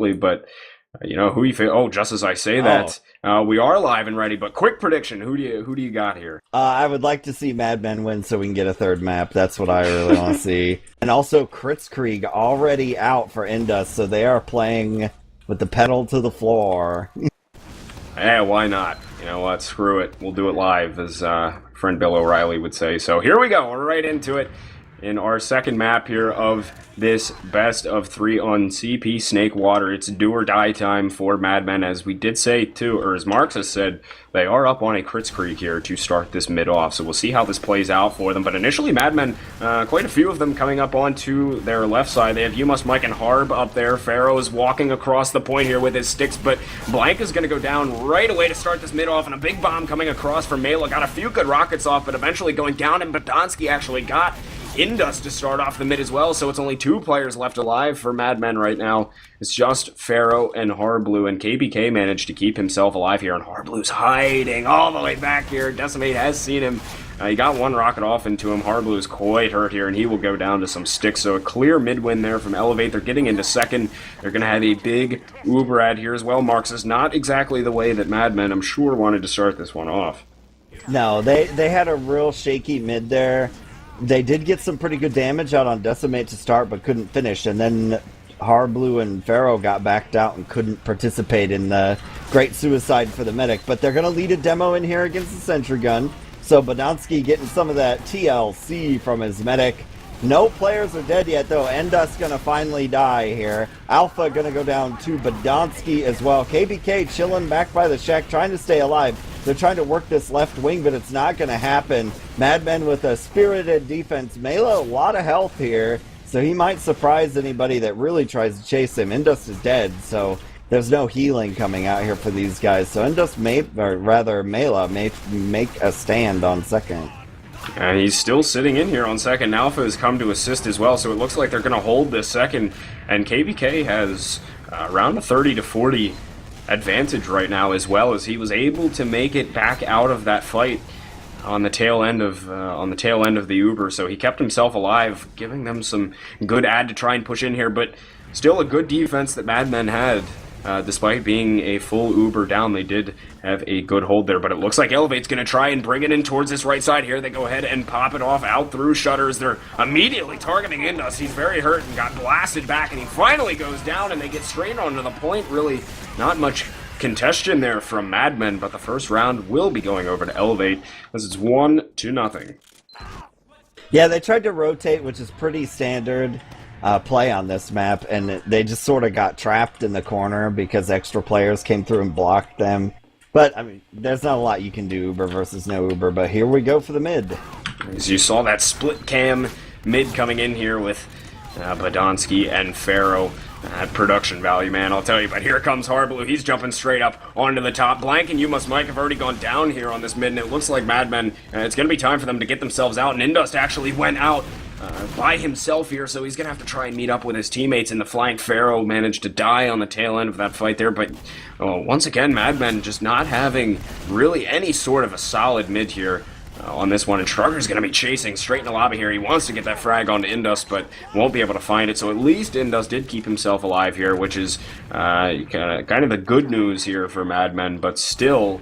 quickly, but you know, who you feel? Oh, just as I say that, we are live and ready. But quick prediction: who do you got here? I would like to see Mad Men win so we can get a third map. That's what I really want to see. And also, Kritzkrieg already out for Indus, so they are playing with the pedal to the floor. Yeah, why not? You know what? Screw it. We'll do it live, as friend Bill O'Reilly would say. So here we go. We're right into it in our second map here of this best of 3 on CP Snakewater. It's do or die time for Mad Men, as we did say too, or as Marxist said, they are up on a Kritzkrieg here to start this mid off. So we'll see how this plays out for them. But initially, Mad Men, quite a few of them coming up onto their left side. They have You Must Mike and Harb up there. Pharaoh is walking across the point here with his sticks, but Blank is going to go down right away to start this mid off, and a big bomb coming across from Mela. Got a few good rockets off, but eventually going down, and Badonsky actually got Indus to start off the mid as well, so it's only 2 players left alive for Mad Men right now. It's just Pharaoh and Harblue, and KBK managed to keep himself alive here, and Harblue's hiding all the way back here. Decimate has seen him. He got 1 rocket off into him. Harblue's quite hurt here, and he will go down to some sticks, so a clear mid-win there from eLevate. They're getting into second. They're going to have a big Uber ad here as well. Marxist, not exactly the way that Mad Men, I'm sure, wanted to start this one off. No, they had a real shaky mid there. They did get some pretty good damage out on Decimate to start, but couldn't finish. And then Harblue and Pharaoh got backed out and couldn't participate in the great suicide for the medic. But they're going to lead a demo in here against the sentry gun. So Badonsky getting some of that TLC from his medic. No players are dead yet, though. Endus going to finally die here. Alpha going to go down to Badonsky as well. KBK chilling back by the shack, trying to stay alive. They're trying to work this left wing, but it's not going to happen. Mad Men with a spirited defense. Mela, a lot of health here, so he might surprise anybody that really tries to chase him. Indus is dead, so there's no healing coming out here for these guys. So Indus may, or rather Mela, may make a stand on second. And he's still sitting in here on second. Alpha has come to assist as well, so it looks like they're going to hold this second. And KBK has around a 30 to 40 advantage right now, as well, as he was able to make it back out of that fight on the tail end of the Uber. So he kept himself alive, giving them some good ad to try and push in here. But still a good defense that Mad Men had. Despite being a full Uber down, they did have a good hold there, but it looks like eLevate's going to try and bring it in towards this right side here. They go ahead and pop it off out through shutters. They're immediately targeting Indus. He's very hurt and got blasted back, and he finally goes down, and they get straight onto the point. Really not much contention there from Mad Men, but the first round will be going over to eLevate as it's 1-0. Yeah, they tried to rotate, which is pretty standard play on this map, and they just sort of got trapped in the corner because extra players came through and blocked them. But, I mean, there's not a lot you can do Uber versus no Uber, but here we go for the mid. As you saw that split cam mid coming in here with Badonsky and Pharaoh. Production value, man, I'll tell you. But here comes Harblue. He's jumping straight up onto the top. Blank and You Must Mike have already gone down here on this mid, and it looks like Mad Men, it's going to be time for them to get themselves out. And Indust actually went out by himself here, so he's going to have to try and meet up with his teammates in the flank. Pharaoh managed to die on the tail end of that fight there, but once again, Mad Men just not having really any sort of a solid mid here on this one. And Shrugger's going to be chasing straight in the lobby here. He wants to get that frag onto Indus, but won't be able to find it. So at least Indus did keep himself alive here, which is kind of the good news here for Mad Men, but still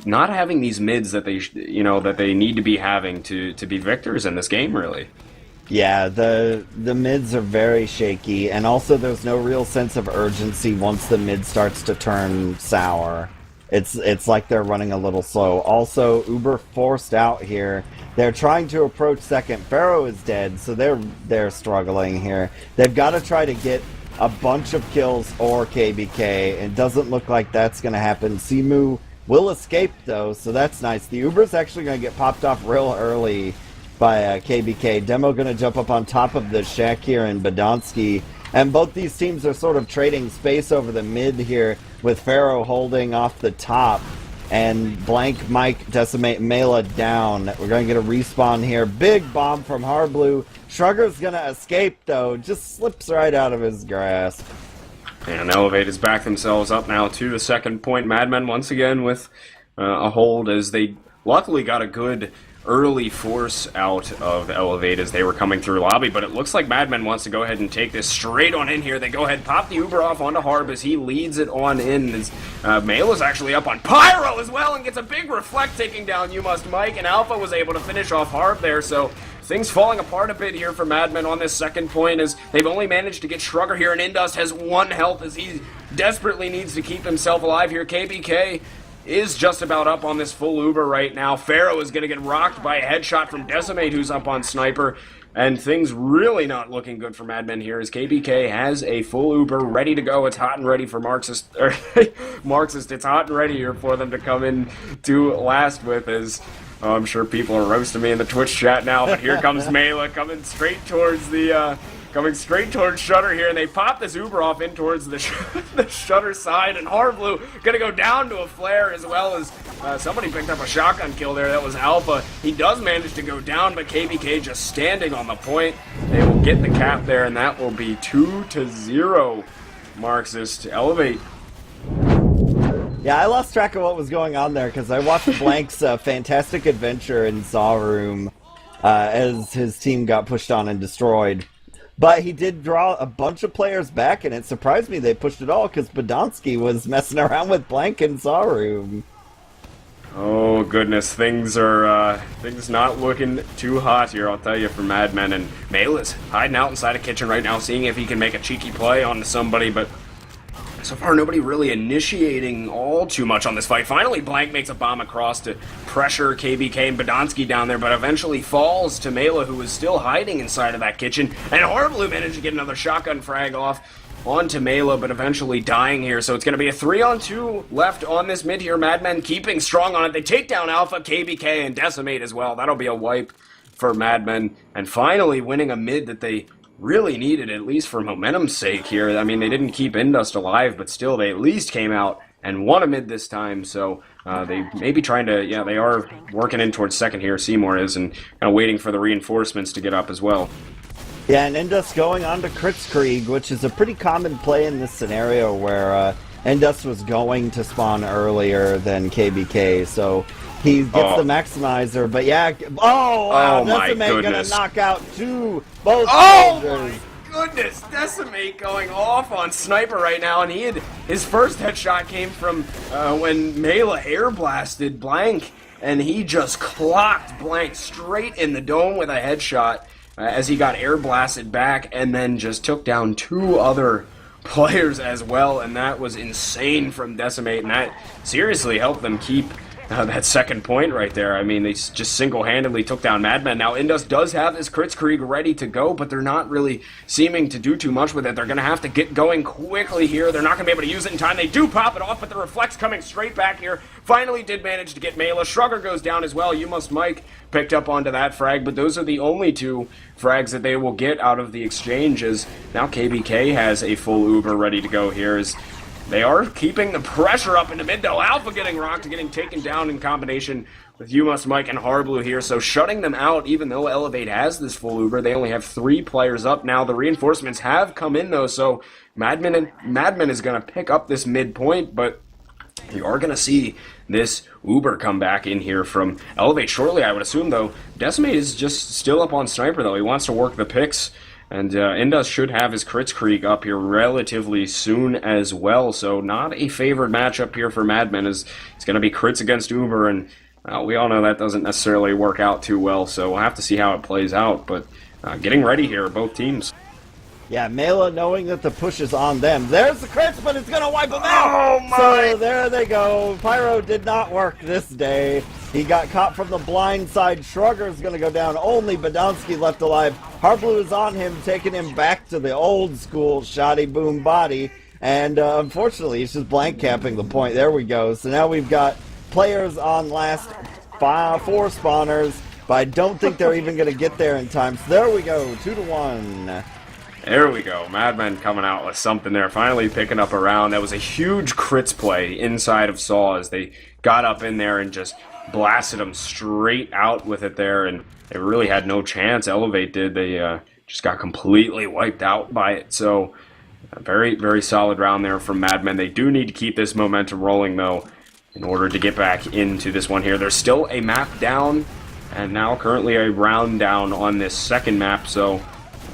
not having these mids that they need to be having to be victors in this game, really. Yeah, the mids are very shaky, and also there's no real sense of urgency once the mid starts to turn sour. It's like they're running a little slow. Also, Uber forced out here. They're trying to approach second. Pharaoh is dead, so they're struggling here. They've got to try to get a bunch of kills or KBK. It doesn't look like that's going to happen. Simu will escape, though, so that's nice. The Uber's actually going to get popped off real early by KBK. Demo going to jump up on top of the shack here in Badonsky. And both these teams are sort of trading space over the mid here, with Pharaoh holding off the top. And Blank, Mike, Decimate, Mela down. We're going to get a respawn here. Big bomb from Harblue. Shrugger's going to escape, though. Just slips right out of his grasp. And eLevate has backed themselves up now to the second point. Mad Men once again with a hold, as they luckily got a good early force out of eLevate as they were coming through lobby, but it looks like Madmen wants to go ahead and take this straight on in here. They go ahead and pop the Uber off onto Harb as he leads it on in. As Mail is actually up on Pyro as well and gets a big reflect taking down You Must Mike, and Alpha was able to finish off Harb there, so things falling apart a bit here for Madmen on this second point as they've only managed to get Shrugger here, and Indust has 1 health as he desperately needs to keep himself alive here. KBK is just about up on this full Uber right now. Pharaoh is going to get rocked by a headshot from Decimate, who's up on Sniper, and things really not looking good for Madmen here as KBK has a full Uber ready to go. It's hot and ready for Marxist. Marxist, it's hot and ready here for them to come in to last with as... Oh, I'm sure people are roasting me in the Twitch chat now, but here comes Mela coming straight towards the... Coming straight towards Shutter here, and they pop this Uber off in towards the Shutter side, and Harblue gonna go down to a flare as well as somebody picked up a shotgun kill there. That was Alpha. He does manage to go down, but KBK just standing on the point. They will get the cap there, and that will be 2-0 Marxist eLevate. Yeah, I lost track of what was going on there because I watched Blank's fantastic adventure in Saw Room as his team got pushed on and destroyed. But he did draw a bunch of players back, and it surprised me they pushed it all because Badonsky was messing around with Blank in Saw Room. Oh goodness, things are things not looking too hot here, I'll tell you, for Madmen. And Mail is hiding out inside a kitchen right now, seeing if he can make a cheeky play onto somebody, but so far nobody really initiating all too much on this fight. Finally, Blank makes a bomb across to pressure KBK and Badonsky down there, but eventually falls to Mela, who is still hiding inside of that kitchen. And Harblue managed to get another shotgun frag off onto Mela, but eventually dying here. So it's going to be a 3-on-2 left on this mid here. Madmen keeping strong on it. They take down Alpha, KBK, and Decimate as well. That'll be a wipe for Madmen. And finally winning a mid that they really needed, at least for momentum's sake here. I mean, they didn't keep Indust alive, but still, they at least came out and won a mid this time, so they may be trying to, yeah, they are working in towards second here, Seymour is, and kind of waiting for the reinforcements to get up as well. Yeah, and Indust going on to Kritzkrieg, which is a pretty common play in this scenario where Indust was going to spawn earlier than KBK, so he gets the maximizer, but yeah, Decimate gonna knock out both soldiers. My goodness, Decimate going off on Sniper right now, and his first headshot came from when Mela air blasted Blank, and he just clocked Blank straight in the dome with a headshot as he got air blasted back, and then just took down 2 other players as well, and that was insane from Decimate, and that seriously helped them keep that second point right there. I mean, they just single-handedly took down Madmen. Now, Indus does have his Kritzkrieg ready to go, but they're not really seeming to do too much with it. They're going to have to get going quickly here. They're not going to be able to use it in time. They do pop it off, but the reflex coming straight back here. Finally did manage to get Mela. Shrugger goes down as well. You Must Mike picked up onto that frag, but those are the only 2 frags that they will get out of the exchange, as now KBK has a full Uber ready to go here. As they are keeping the pressure up in the mid, though. Alpha getting rocked, getting taken down in combination with You Must Mike and Harblue here, so shutting them out, even though eLevate has this full Uber. They only have 3 players up now. The reinforcements have come in, though, so Madmen is going to pick up this midpoint, but you are going to see this Uber come back in here from eLevate shortly, I would assume, though. Decimate is just still up on Sniper, though. He wants to work the picks. And Indus should have his Kritzkrieg up here relatively soon as well, so not a favored matchup here for Madmen, as it's going to be Crits against Uber, and we all know that doesn't necessarily work out too well, so we'll have to see how it plays out, but getting ready here, both teams. Yeah, Mela knowing that the push is on them. There's the crits, but it's going to wipe them out! Oh my! So there they go. Pyro did not work this day. He got caught from the blind side. Shrugger's going to go down. Only Badonsky left alive. Harblue is on him, taking him back to the old school shoddy boom body. And unfortunately, he's just blank capping the point. There we go. So now we've got players on last 4 spawners, but I don't think they're even going to get there in time. So there we go. 2-1. There we go. Madmen coming out with something there. Finally picking up a round. That was a huge crits play inside of Saw as they got up in there and just blasted them straight out with it there. And they really had no chance. eLevate did. They just got completely wiped out by it. So a very, very solid round there from Madmen. They do need to keep this momentum rolling, though, in order to get back into this one here. There's still a map down And now currently a round down on this second map, so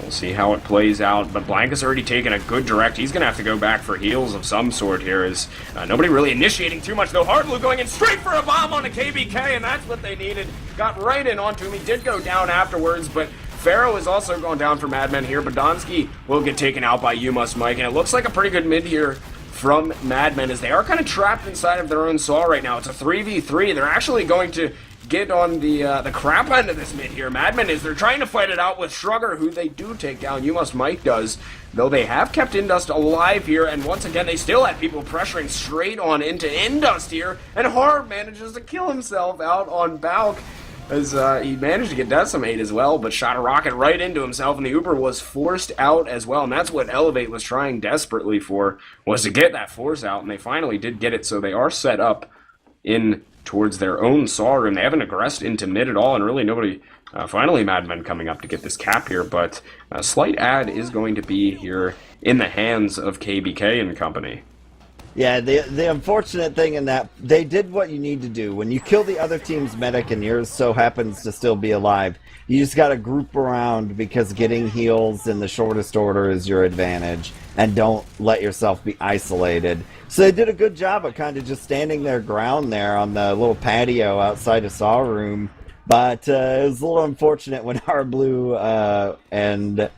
we'll see how it plays out. But Blank has already taken a good direct. He's going to have to go back for heals of some sort here. As nobody really initiating too much, though. Hardblue going in straight for a bomb on a KBK, and that's what they needed. Got right in onto him. He did go down afterwards, but Pharaoh is also going down for Madmen here. Badonsky will get taken out by You Must Mike, and it looks like a pretty good mid here from Madmen, as they are kind of trapped inside of their own saw right now. It's a 3v3. They're actually going to get on the crap end of this mid here. Madmen they're trying to fight it out with Shrugger, who they do take down. You Must Mike does, though they have kept Indust alive here, and once again they still have people pressuring straight on into Indust here, and Harb manages to kill himself out on Balk, as he managed to get Decimate as well, but shot a rocket right into himself, and the Uber was forced out as well, and that's what eLevate was trying desperately for, was to get that force out, and they finally did get it, so they are set up in towards their own saw room. They haven't aggressed into mid at all, and really nobody, finally Madmen coming up to get this cap here, but a slight ad is going to be here in the hands of KBK and company. Yeah, the unfortunate thing in that, they did what you need to do. When you kill the other team's medic and yours so happens to still be alive, you just got to group around, because getting heals in the shortest order is your advantage, and don't let yourself be isolated. So they did a good job of kind of just standing their ground there on the little patio outside of Saw Room, but it was a little unfortunate when Hardblue and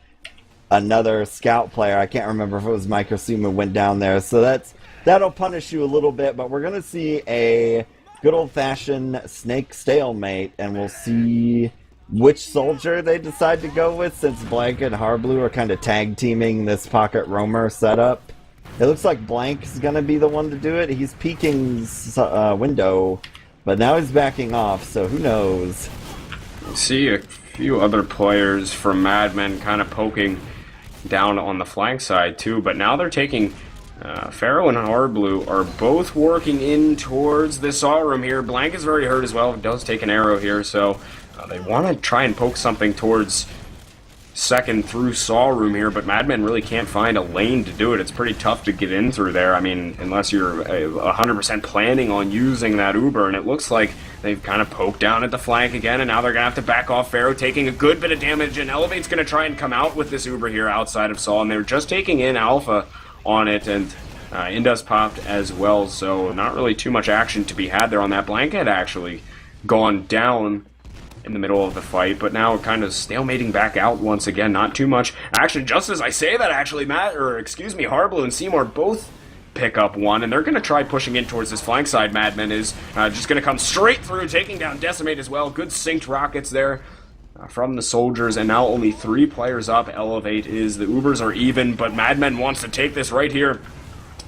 another scout player, I can't remember if it was Mike or Suma, went down there, so that'll punish you a little bit, but we're going to see a good old-fashioned snake stalemate, and we'll see which soldier they decide to go with, since Blank and Hardblue are kind of tag-teaming this pocket roamer setup. It looks like Blank's going to be the one to do it. He's peeking window, but now he's backing off, so who knows? See a few other players from Madmen kind of poking down on the flank side too, but now they're taking Pharaoh and Hardblue are both working in towards the saw room here. Blank is very hurt as well. It does take an arrow here, so they want to try and poke something towards second through saw room here, but Madmen really can't find a lane to do it. It's pretty tough to get in through there. I mean, unless you're 100% planning on using that Uber, and it looks like they've kind of poked down at the flank again, and now they're going to have to back off. Pharaoh taking a good bit of damage, and eLevate's going to try and come out with this Uber here outside of saw, and they're just taking in Alpha on it, and Indus popped as well, so not really too much action to be had there on that. Blank had actually gone down in the middle of the fight, but now kind of stalemating back out once again. Not too much action. Just as I say that, actually, Hardblue and Seymour both pick up one, and they're going to try pushing in towards this flank side. Madmen is just going to come straight through, taking down Decimate as well. Good synced rockets there from the soldiers, and now only 3 players up. eLevate is, the Ubers are even, but Madmen wants to take this right here,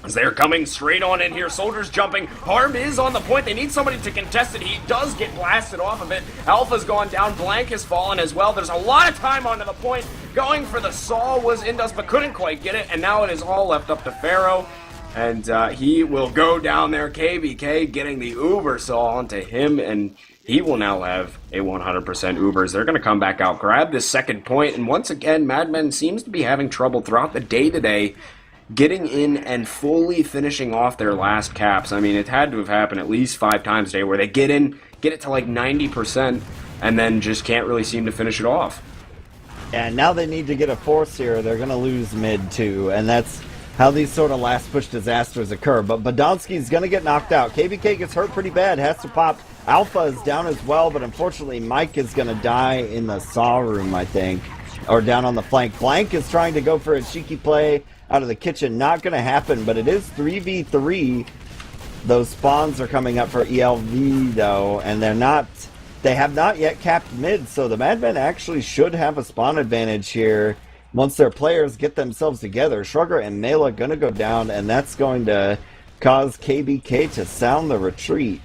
as they're coming straight on in here. Soldiers jumping. Harb is on the point. They need somebody to contest it. He does get blasted off of it. Alpha's gone down. Blank has fallen as well. There's a lot of time onto the point. Going for the saw was Indus, but couldn't quite get it, and now it is all left up to Pharaoh, and he will go down there. KBK getting the Uber saw onto him, and he will now have a 100% Ubers. They're going to come back out, grab this second point, and once again, Madmen seems to be having trouble throughout the day today getting in and fully finishing off their last caps. I mean, it had to have happened at least 5 times today where they get in, get it to like 90%, and then just can't really seem to finish it off. And now they need to get a force here. They're going to lose mid too, and that's how these sort of last push disasters occur. But Badonsky's going to get knocked out. KBK gets hurt pretty bad, has to pop. Alpha is down as well, but unfortunately Mike is going to die in the saw room, I think, or down on the flank. Blank is trying to go for a cheeky play out of the kitchen. Not going to happen, but it is 3v3. Those spawns are coming up for ELV though, and they have not yet capped mid, so the Madmen actually should have a spawn advantage here once their players get themselves together. Shrugger and Mela going to go down, and that's going to cause KBK to sound the retreat.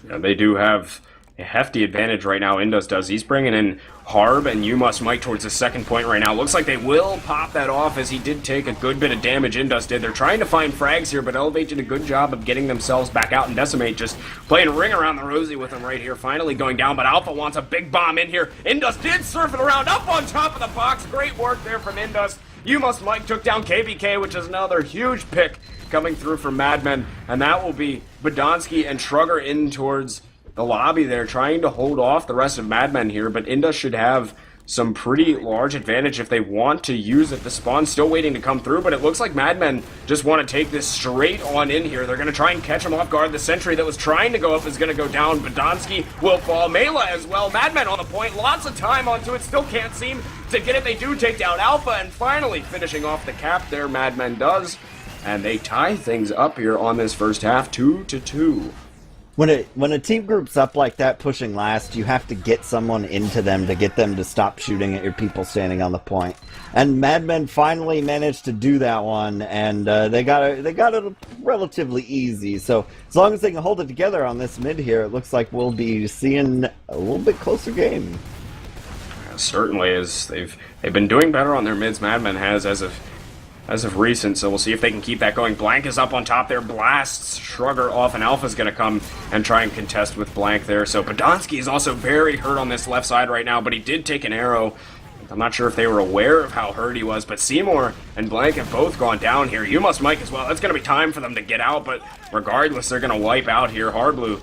Yeah, they do have a hefty advantage right now. Indus does. He's bringing in Harb and You Must Mike towards the second point right now. Looks like they will pop that off, as he did take a good bit of damage. Indus did. They're trying to find frags here, but eLevate did a good job of getting themselves back out, and Decimate just playing a ring around the rosy with them right here, finally going down, but Alpha wants a big bomb in here. Indus did surf it around up on top of the box. Great work there from Indus. You Must Mike took down KBK, which is another huge pick coming through from Madmen, and that will be Badonsky and Shrugger in towards the lobby there, trying to hold off the rest of Madmen here, but Indus should have some pretty large advantage if they want to use it. The spawn's still waiting to come through, but it looks like Madmen just want to take this straight on in here. They're going to try and catch him off guard. The sentry that was trying to go up is going to go down. Badonsky will fall. Mela as well. Madmen on the point. Lots of time onto it. Still can't seem to get it. They do take down Alpha, and finally finishing off the cap there, Madmen does. And they tie things up here on this first half, 2-2. When a team groups up like that, pushing last, you have to get someone into them to get them to stop shooting at your people standing on the point. And Madmen finally managed to do that one, and they got it relatively easy. So as long as they can hold it together on this mid here, it looks like we'll be seeing a little bit closer game. Certainly is. They've been doing better on their mids. Madmen has as of recent, so we'll see if they can keep that going. Blank is up on top there, blasts Shrugger off, and Alpha's going to come and try and contest with Blank there. So Badonsky is also very hurt on this left side right now, but he did take an arrow. I'm not sure if they were aware of how hurt he was, but Seymour and Blank have both gone down here. You must Mike as well. It's going to be time for them to get out, but regardless, they're going to wipe out here. Hardblue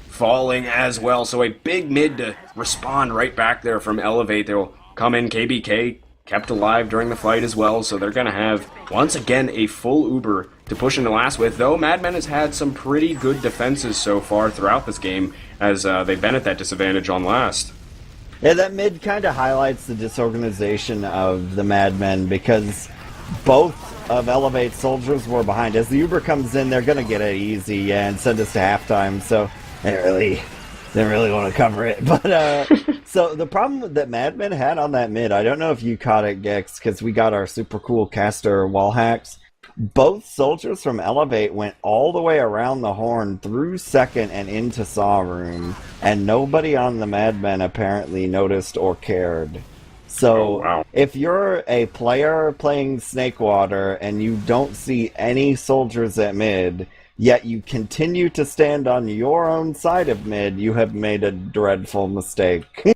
falling as well, so a big mid to respond right back there from eLevate. They'll come in. KBK kept alive during the fight as well, so they're going to have, once again, a full Uber to push into last with, though Madmen has had some pretty good defenses so far throughout this game, as they've been at that disadvantage on last. Yeah, that mid kind of highlights the disorganization of the Madmen, because both of eLevate's soldiers were behind. As the Uber comes in, they're going to get it easy and send us to halftime, so they didn't really want to cover it. But so the problem that Madmen had on that mid, I don't know if you caught it, Gecks, because we got our super cool caster wall hacks. Both soldiers from eLevate went all the way around the horn through second and into saw room, and nobody on the Madmen apparently noticed or cared. So if you're a player playing Snakewater and you don't see any soldiers at mid, yet you continue to stand on your own side of mid, you have made a dreadful mistake.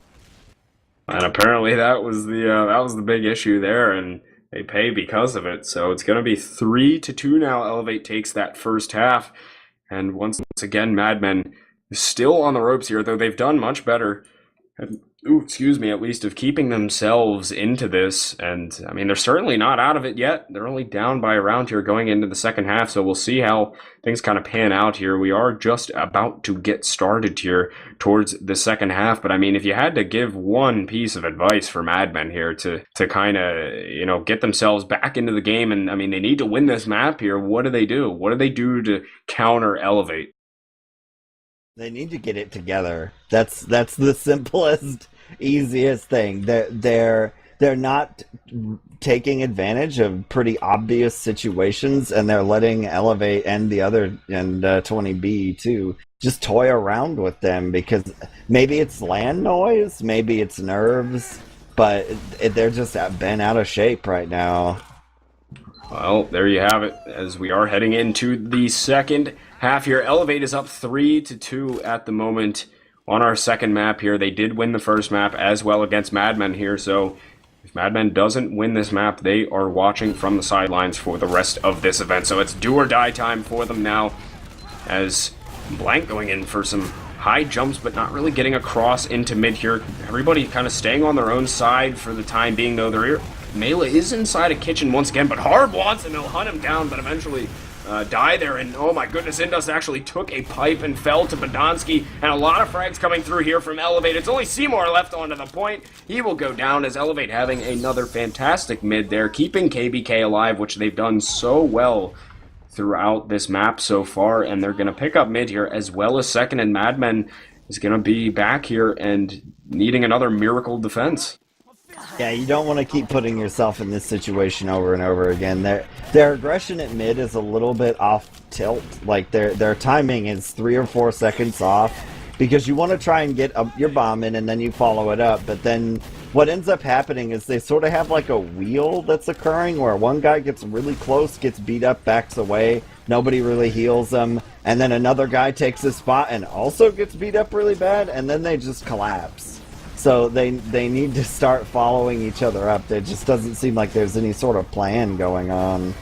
And apparently that was the big issue there, and they pay because of it. So it's going to be 3-2 now. eLevate takes that first half, and once again, Madmen still on the ropes here, though they've done much better. At least of keeping themselves into this, and I mean, they're certainly not out of it yet. They're only down by a round here going into the second half, so we'll see how things kind of pan out here. We are just about to get started here towards the second half, but I mean, if you had to give one piece of advice for Madmen here to kind of, get themselves back into the game, and I mean, they need to win this map here, what do they do? What do they do to counter eLevate? They need to get it together. That's the simplest, easiest thing. They're not taking advantage of pretty obvious situations, and they're letting eLevate and the other and 20B too just toy around with them, because maybe it's LAN noise, maybe it's nerves, but they're just bent out of shape right now. Well, there you have it, as we are heading into the second half here. eLevate is up 3-2 at the moment on our second map here. They did win the first map as well against Madmen here, so if Madmen doesn't win this map, they are watching from the sidelines for the rest of this event. So it's do or die time for them now, as Blank going in for some high jumps, but not really getting across into mid here. Everybody kind of staying on their own side for the time being, though. Mela is inside a kitchen once again, but Harb wants him. He'll hunt him down, but eventually die there. And oh my goodness, Indus actually took a pipe and fell to Badonsky, and a lot of frags coming through here from eLevate. It's only Seymour left onto the point. He will go down, as eLevate having another fantastic mid there, keeping KBK alive, which they've done so well throughout this map so far, and they're going to pick up mid here as well as second, and Madmen is going to be back here and needing another miracle defense. Yeah, you don't want to keep putting yourself in this situation over and over again. Their aggression at mid is a little bit off tilt. Like their timing is 3 or 4 seconds off, because you want to try and get your bomb in and then you follow it up. But then what ends up happening is they sort of have like a wheel that's occurring, where one guy gets really close, gets beat up, backs away, nobody really heals them, and then another guy takes his spot and also gets beat up really bad, and then they just collapse. So they need to start following each other up. There just doesn't seem like there's any sort of plan going on.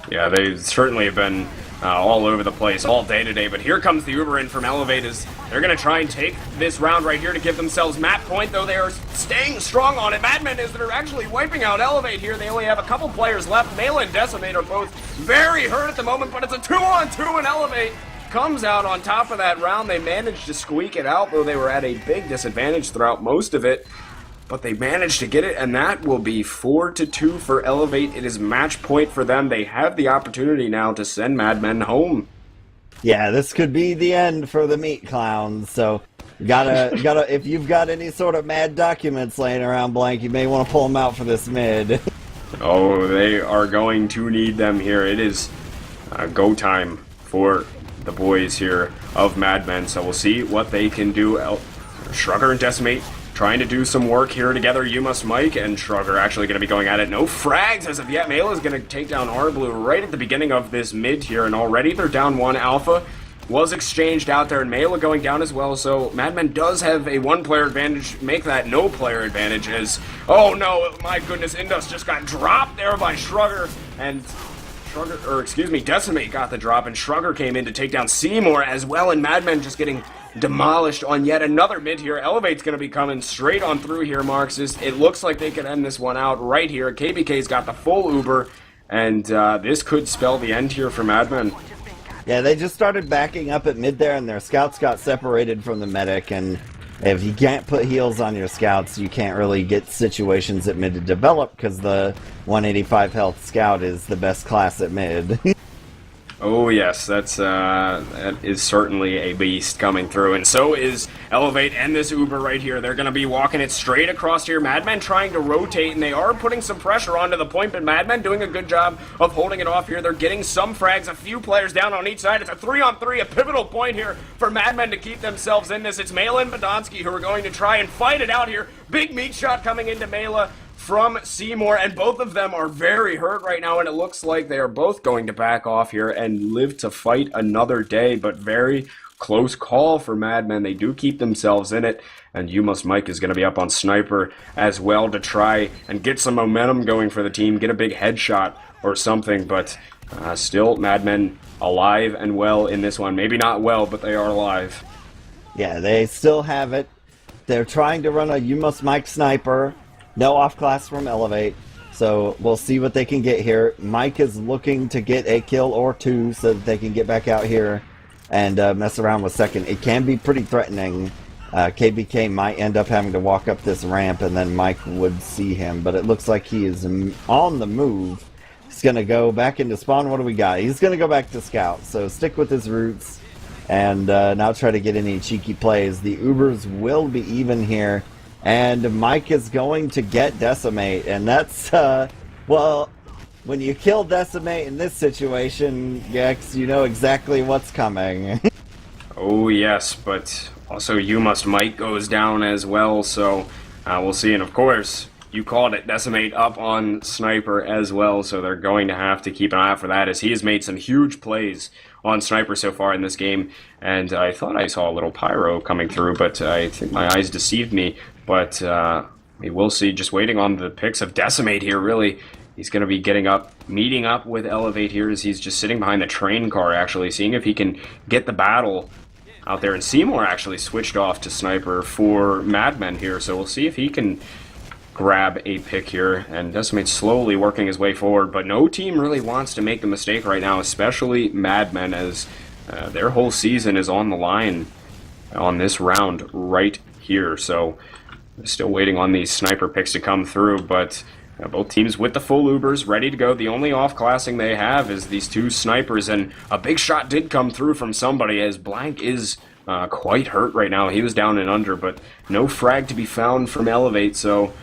Yeah, they certainly have been all over the place all day today. But here comes the Uber in from eLevate as they're going to try and take this round right here to give themselves map point, though they are staying strong on it. Madmen is they're actually wiping out eLevate here. They only have a couple players left. Mela and Decimate are both very hurt at the moment, but it's a 2-on-2 and eLevate comes out on top of that round. They managed to squeak it out, though they were at a big disadvantage throughout most of it. But they managed to get it, and that will be 4-2 for eLevate. It is match point for them. They have the opportunity now to send Madmen home. Yeah, this could be the end for the meat clowns. So, gotta. If you've got any sort of mad documents laying around, Blank, you may want to pull them out for this mid. Oh, they are going to need them here. It is go time for the boys here of Madmen. So we'll see what they can do. Shrugger and Decimate trying to do some work here together. You Must Mike and Shrugger actually going to be going at it. No frags as of yet. Mela is going to take down R-Blue right at the beginning of this mid here, and already they're down one. Alpha was exchanged out there, and Mela going down as well, so Madmen does have a one-player advantage. Make that no-player advantage as, oh no, my goodness, Indus just got dropped there by Shrugger, and Decimate got the drop, and Shrugger came in to take down Seymour as well, and Madmen just getting demolished on yet another mid here. eLevate's going to be coming straight on through here, Marxist. It looks like they could end this one out right here. KBK's got the full Uber, and this could spell the end here for Madmen. Yeah, they just started backing up at mid there, and their scouts got separated from the medic, and if you can't put heals on your scouts, you can't really get situations at mid to develop, because the 185 health scout is the best class at mid. Oh yes, that is certainly a beast coming through, and so is eLevate and this Uber right here. They're going to be walking it straight across here. Madmen trying to rotate, and they are putting some pressure onto the point, but Madmen doing a good job of holding it off here. They're getting some frags, a few players down on each side. It's a 3-on-3, a pivotal point here for Madmen to keep themselves in this. It's Mela and Badonsky who are going to try and fight it out here. Big meat shot coming into Mela from Seymour, and both of them are very hurt right now, and it looks like they are both going to back off here and live to fight another day, but very close call for Madmen. They do keep themselves in it, and You Must Mike is going to be up on Sniper as well to try and get some momentum going for the team, get a big headshot or something, but still Madmen alive and well in this one. Maybe not well, but they are alive. Yeah, they still have it. They're trying to run a You Must Mike Sniper. No off-class from eLevate, so we'll see what they can get here. Mike is looking to get a kill or two so that they can get back out here and mess around with second. It can be pretty threatening. KBK might end up having to walk up this ramp, and then Mike would see him, but it looks like he is on the move. He's going to go back into spawn. What do we got? He's going to go back to scout, so stick with his roots and not try to get any cheeky plays. The Ubers will be even here. And Mike is going to get Decimate, and that's, well, when you kill Decimate in this situation, Gecks, you know exactly what's coming. Oh yes, but also You Must Mike goes down as well, so we'll see. And of course, you called it, Decimate up on Sniper as well, so they're going to have to keep an eye out for that, as he has made some huge plays on Sniper so far in this game, and I thought I saw a little pyro coming through, but I think my eyes deceived me. But we will see. Just waiting on the picks of Decimate here, really. He's going to be meeting up with eLevate here as he's just sitting behind the train car, actually, seeing if he can get the battle out there. And Seymour actually switched off to Sniper for Madmen here, so we'll see if he can grab a pick here. And Decimate's slowly working his way forward, but no team really wants to make the mistake right now, especially Madmen, as their whole season is on the line on this round right here. So still waiting on these Sniper picks to come through, but both teams with the full Ubers ready to go. The only off-classing they have is these two Snipers, and a big shot did come through from somebody, as Blank is quite hurt right now. He was down and under, but no frag to be found from eLevate, so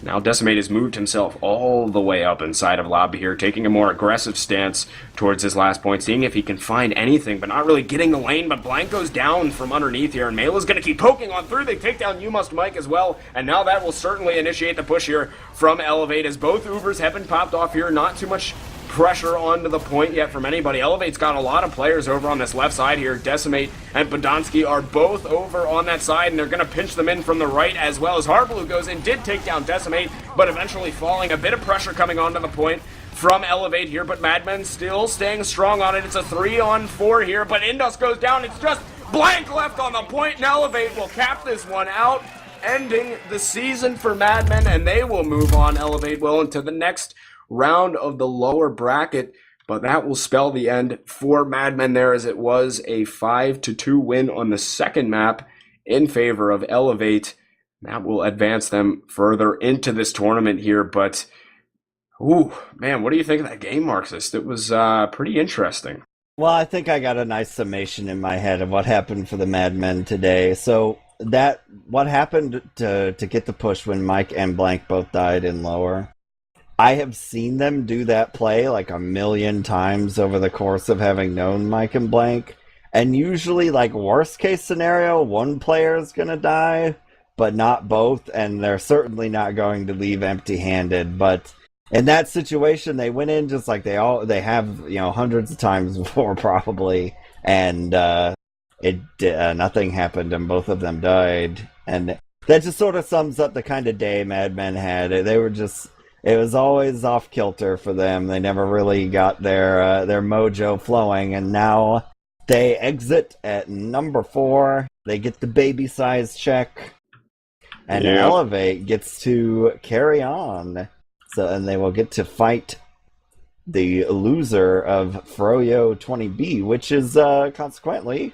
now Decimate has moved himself all the way up inside of lobby here, taking a more aggressive stance towards his last point, seeing if he can find anything, but not really getting the lane. But Blank goes down from underneath here, and Mela's going to keep poking on through. They take down You Must Mike as well, and now that will certainly initiate the push here from eLevate, as both Ubers have been popped off here. Not too much pressure onto the point yet from anybody. eLevate's got a lot of players over on this left side here. Decimate and Badonsky are both over on that side, and they're going to pinch them in from the right, as well as Harblue goes in, did take down Decimate, but eventually falling. A bit of pressure coming onto the point from eLevate here, but Madmen still staying strong on it. It's a 3-on-4 here, but Indus goes down. It's just blank left on the point, and eLevate will cap this one out, ending the season for Madmen, and they will move on, eLevate will, into the next round of the lower bracket. But that will spell the end for Madmen there, as it was a 5-2 win on the second map in favor of eLevate. That will advance them further into this tournament here. But, ooh, man, what do you think of that game, Marxist? It was pretty interesting. Well, I think I got a nice summation in my head of what happened for the Madmen today. So what happened to get the push when Mike and Blank both died in lower? I have seen them do that play like a million times over the course of having known Mike and Blank. And usually, like, worst case scenario, one player is going to die, but not both. And they're certainly not going to leave empty-handed. But in that situation, they went in just like they have, hundreds of times before, probably. And nothing happened, and both of them died. And that just sort of sums up the kind of day Madmen had. They were just... It was always off kilter for them. They never really got their mojo flowing, and now they exit at number 4. They get the baby size check, and eLevate gets to carry on. And they will get to fight the loser of Froyo 20B, which is consequently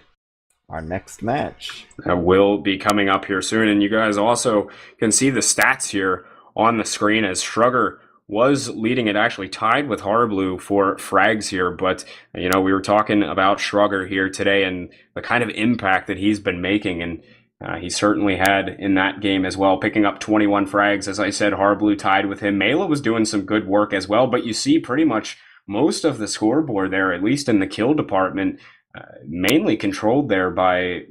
our next match. That will be coming up here soon, and you guys also can see the stats here on the screen, as Shrugger was leading it, actually tied with Harblue for frags here. But, we were talking about Shrugger here today and the kind of impact that he's been making, and he certainly had in that game as well, picking up 21 frags. As I said, Harblue tied with him. Mela was doing some good work as well, but you see pretty much most of the scoreboard there, at least in the kill department, mainly controlled there by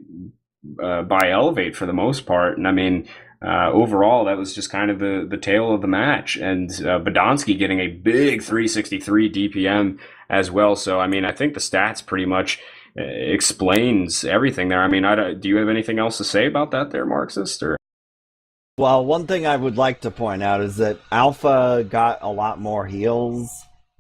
eLevate for the most part. And I mean, overall, that was just kind of the tale of the match. And Badonsky getting a big 363 DPM as well. So, I mean, I think the stats pretty much explains everything there. I mean, do you have anything else to say about that there, Marxist? Or? Well, one thing I would like to point out is that Alpha got a lot more heals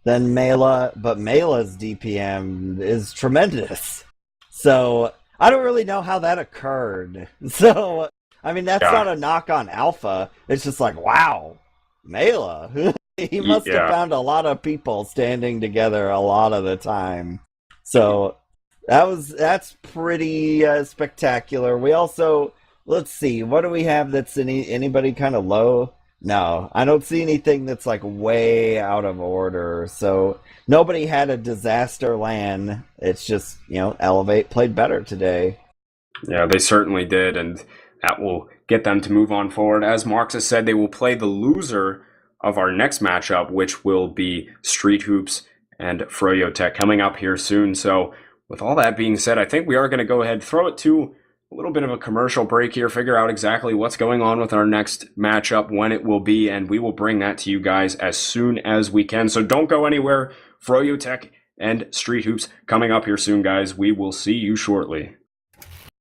than Mela, but Mela's DPM is tremendous. So, I don't really know how that occurred. So... I mean, that's not a knock on Alpha. It's just like, wow, Mela. He must have found a lot of people standing together a lot of the time. So that's pretty spectacular. We also, let's see, what do we have that's anybody kind of low? No, I don't see anything that's like way out of order. So nobody had a disaster LAN. It's just, eLevate played better today. Yeah, they certainly did, and that will get them to move on forward. As Marxist said, they will play the loser of our next matchup, which will be Street Hoops and Froyo Tech, coming up here soon. So with all that being said, I think we are going to go ahead, throw it to a little bit of a commercial break here, figure out exactly what's going on with our next matchup, when it will be, and we will bring that to you guys as soon as we can. So don't go anywhere. Froyo Tech and Street Hoops coming up here soon, guys. We will see you shortly.